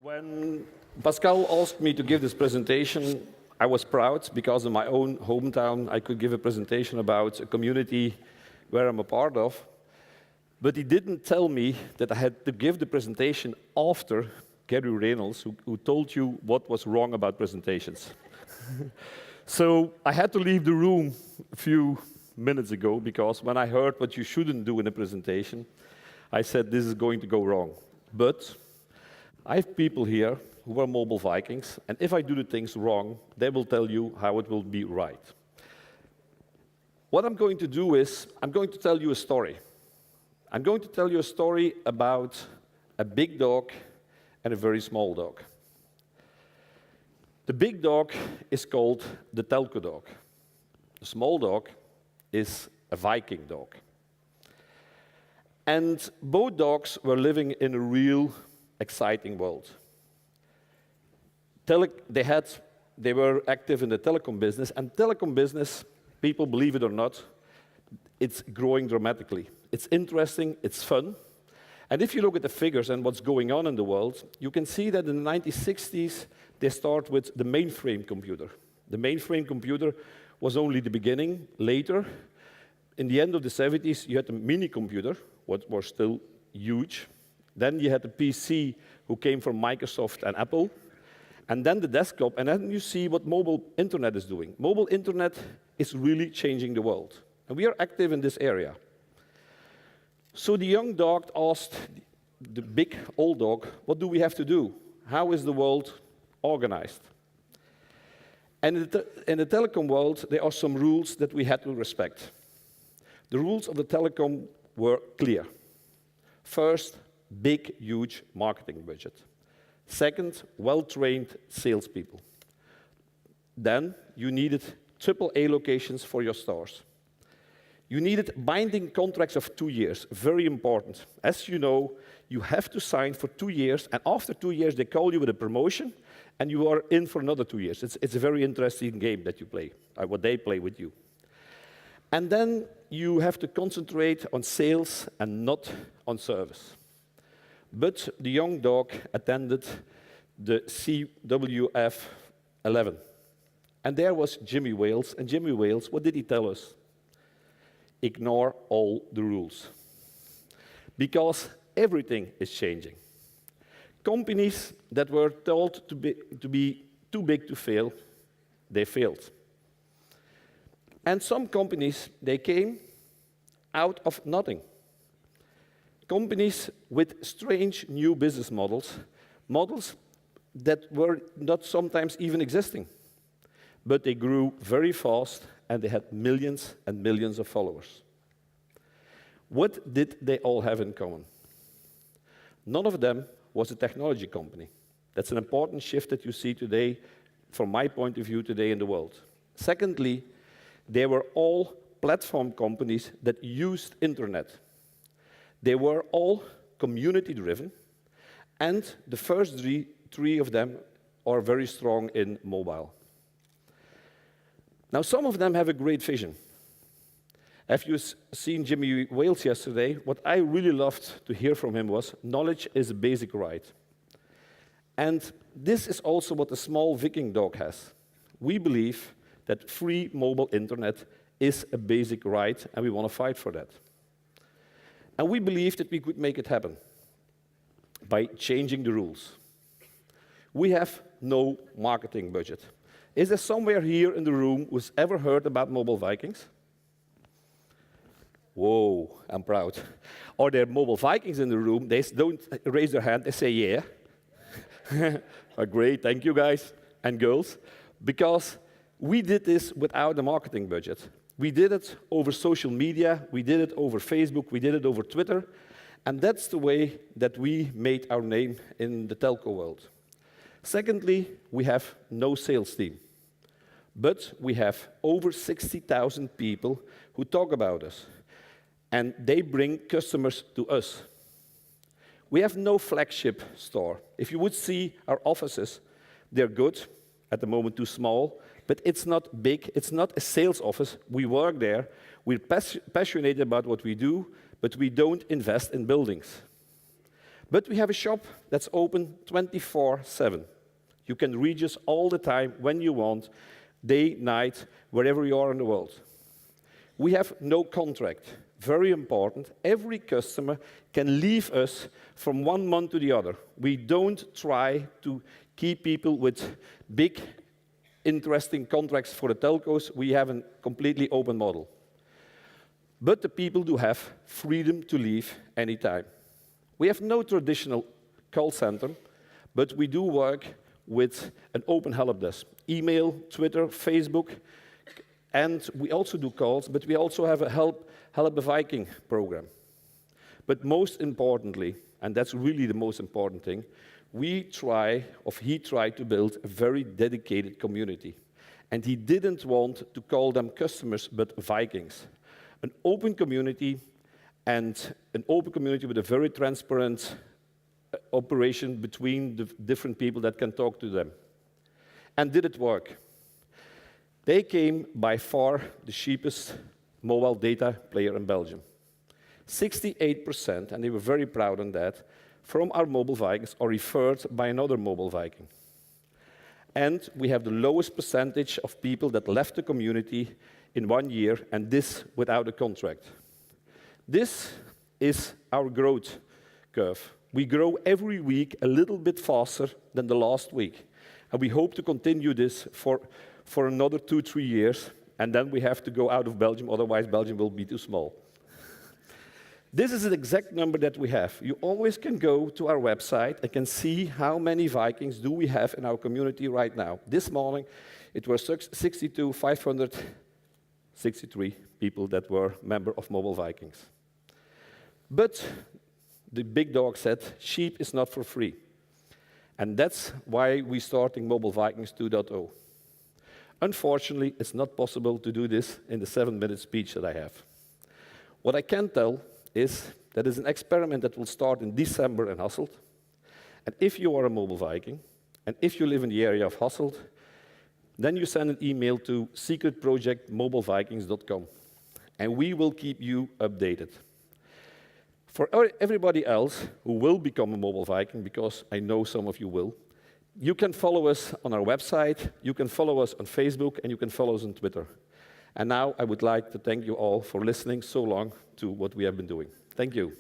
When Pascal asked me to give this presentation, I was proud because in my own hometown I could give a presentation about a community where I'm a part of. But he didn't tell me that I had to give the presentation after Gary Reynolds, who told you what was wrong about presentations. So I had to leave the room a few minutes ago because when I heard what you shouldn't do in a presentation, I said this is going to go wrong. But I have people here who are mobile Vikings, and if I do the things wrong, they will tell you how it will be right. What I'm going to do is, I'm going to tell you a story. I'm going to tell you a story about a big dog and a very small dog. The big dog is called the telco dog. The small dog is a Viking dog. And both dogs were living in a real exciting world. They were active in the telecom business, and telecom business, people believe it or not, it's growing dramatically. It's interesting, it's fun, and if you look at the figures and what's going on in the world, you can see that in the 1960s, they start with the mainframe computer. The mainframe computer was only the beginning. Later, in the end of the 70s, you had the mini computer, what was still huge. Then you had the PC, who came from Microsoft and Apple, and then the desktop, and then you see what mobile internet is doing. Mobile internet is really changing the world, and we are active in this area. So the young dog asked the big old dog, what do we have to do? How is the world organized? And in the telecom world, there are some rules that we had to respect. The rules of the telecom were clear. First, big, huge marketing budget. Second, well-trained salespeople. Then you needed AAA locations for your stores. You needed binding contracts of 2 years, very important. As you know, you have to sign for 2 years, and after 2 years they call you with a promotion, and you are in for another 2 years. It's a very interesting game that you play, what they play with you. And then you have to concentrate on sales and not on service. But the young dog attended the CWF11. And there was Jimmy Wales. And Jimmy Wales, what did he tell us? Ignore all the rules. Because everything is changing. Companies that were told to be too big to fail, they failed. And some companies, they came out of nothing. Companies with strange new business models, models that were not sometimes even existing. But they grew very fast, and they had millions and millions of followers. What did they all have in common? None of them was a technology company. That's an important shift that you see today, from my point of view, today in the world. Secondly, they were all platform companies that used internet. They were all community-driven, and the first three of them are very strong in mobile. Now, some of them have a great vision. If you've seen Jimmy Wales yesterday, what I really loved to hear from him was, knowledge is a basic right. And this is also what the small Viking dog has. We believe that free mobile internet is a basic right, and we want to fight for that. And we believe that we could make it happen by changing the rules. We have no marketing budget. Is there somewhere here in the room who's ever heard about mobile Vikings? Whoa, I'm proud. Are there mobile Vikings in the room? They don't raise their hand, they say yeah. Great, thank you guys and girls. Because we did this without a marketing budget. We did it over social media, we did it over Facebook, we did it over Twitter, and that's the way that we made our name in the telco world. Secondly, we have no sales team, but we have over 60,000 people who talk about us, and they bring customers to us. We have no flagship store. If you would see our offices, they're good, at the moment too small, but it's not big, it's not a sales office. We work there, we're passionate about what we do, but we don't invest in buildings. But we have a shop that's open 24/7. You can reach us all the time, when you want, day, night, wherever you are in the world. We have no contract. Very important. Every customer can leave us from 1 month to the other. We don't try to keep people with big, interesting contracts for the telcos. We have a completely open model. But the people do have freedom to leave anytime. We have no traditional call center, but we do work with an open help desk. Email, Twitter, Facebook, and we also do calls, but we also have a Help a Viking program. But most importantly, and that's really the most important thing, he tried to build a very dedicated community. And he didn't want to call them customers, but Vikings. An open community, and an open community with a very transparent operation between the different people that can talk to them. And did it work? They came by far the cheapest mobile data player in Belgium. 68%, and they were very proud on that, from our mobile Vikings are referred by another mobile Viking. And we have the lowest percentage of people that left the community in 1 year, and this without a contract. This is our growth curve. We grow every week a little bit faster than the last week. And we hope to continue this for another 2-3 years, and then we have to go out of Belgium, otherwise Belgium will be too small. This is an exact number that we have. You always can go to our website and can see how many Vikings do we have in our community right now. This morning, it was 563 people that were members of Mobile Vikings. But the big dog said, sheep is not for free. And that's why we're starting Mobile Vikings 2.0. Unfortunately, it's not possible to do this in the 7-minute speech that I have. What I can tell is that it's an experiment that will start in December in Hasselt. And if you are a Mobile Viking, and if you live in the area of Hasselt, then you send an email to secretprojectmobilevikings.com, and we will keep you updated. For everybody else who will become a Mobile Viking, because I know some of you will, you can follow us on our website, you can follow us on Facebook, and you can follow us on Twitter. And now I would like to thank you all for listening so long to what we have been doing. Thank you.